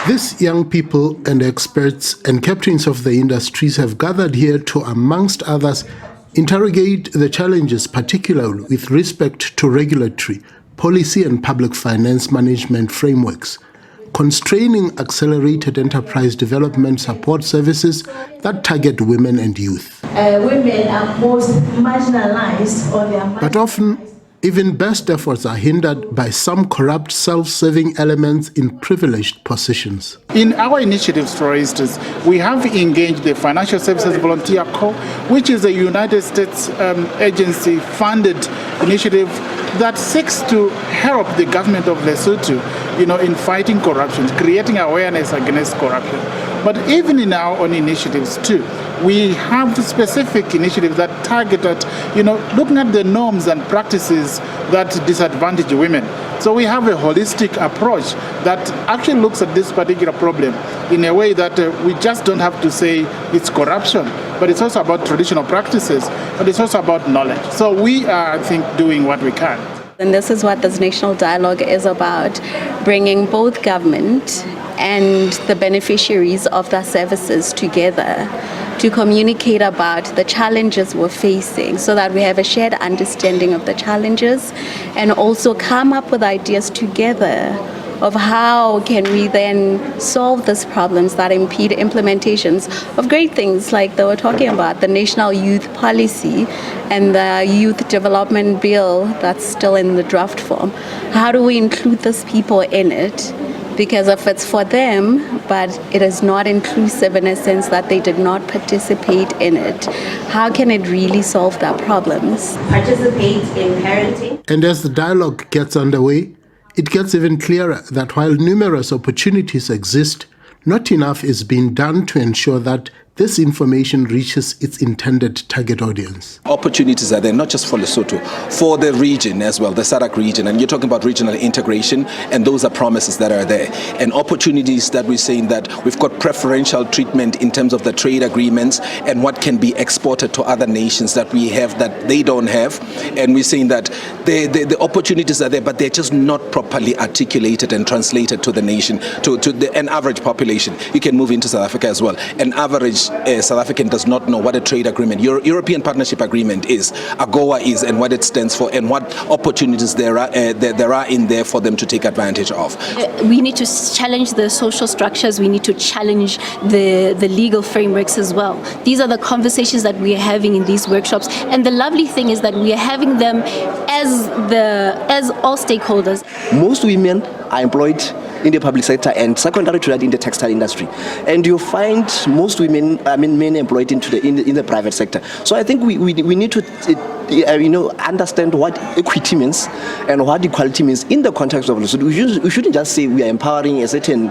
These young people and experts and captains of the industries have gathered here to, amongst others, interrogate the challenges, particularly with respect to regulatory, policy and public finance management frameworks, constraining accelerated enterprise development support services that target women and youth. Women are most marginalized or they are But often, even best efforts are hindered by some corrupt, self-serving elements in privileged positions. In our initiatives, for instance, we have engaged the Financial Services Volunteer Corps, which is a United States agency-funded initiative that seeks to help the government of Lesotho, in fighting corruption, creating awareness against corruption. But even in our own initiatives too, we have specific initiatives that target at, looking at the norms and practices that disadvantage women. So we have a holistic approach that actually looks at this particular problem in a way that we just don't have to say it's corruption, but it's also about traditional practices, but it's also about knowledge. So we are, I think, doing what we can. And this is what this national dialogue is about, bringing both government and the beneficiaries of the services together to communicate about the challenges we're facing so that we have a shared understanding of the challenges and also come up with ideas together of how can we then solve these problems that impede implementations of great things like they were talking about, the National Youth Policy and the Youth Development Bill that's still in the draft form. How do we include these people in it? Because if it's for them, but it is not inclusive in a sense that they did not participate in it, how can it really solve their problems? participate in parenting. And as the dialogue gets underway, it gets even clearer that while numerous opportunities exist, not enough is being done to ensure that this information reaches its intended target audience. Opportunities are there, not just for Lesotho, for the region as well, the SADC region. And you're talking about regional integration, and those are promises that are there. And opportunities that we're saying that we've got preferential treatment in terms of the trade agreements and what can be exported to other nations that we have that they don't have. And we're saying that the opportunities are there, but they're just not properly articulated and translated to the nation, to an average population. You can move into South Africa as well. An average South African does not know what a trade agreement, European Partnership Agreement is, AGOA is, and what it stands for, and what opportunities there are in there for them to take advantage of. We need to challenge the social structures. We need to challenge the legal frameworks as well. These are the conversations that we are having in these workshops, and the lovely thing is that we are having them as all stakeholders. Most women are employed in the public sector and secondary to that in the textile industry, and you find most women, men employed in the private sector. So I think we need to understand what equity means and what equality means in the context of Lesotho. We shouldn't just say we are empowering a certain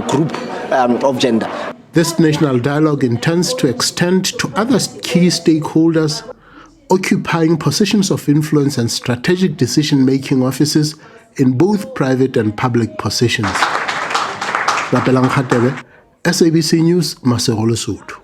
group of gender. This national dialogue intends to extend to other key stakeholders occupying positions of influence and strategic decision-making offices in both private and public positions. SABC News, Lesotho.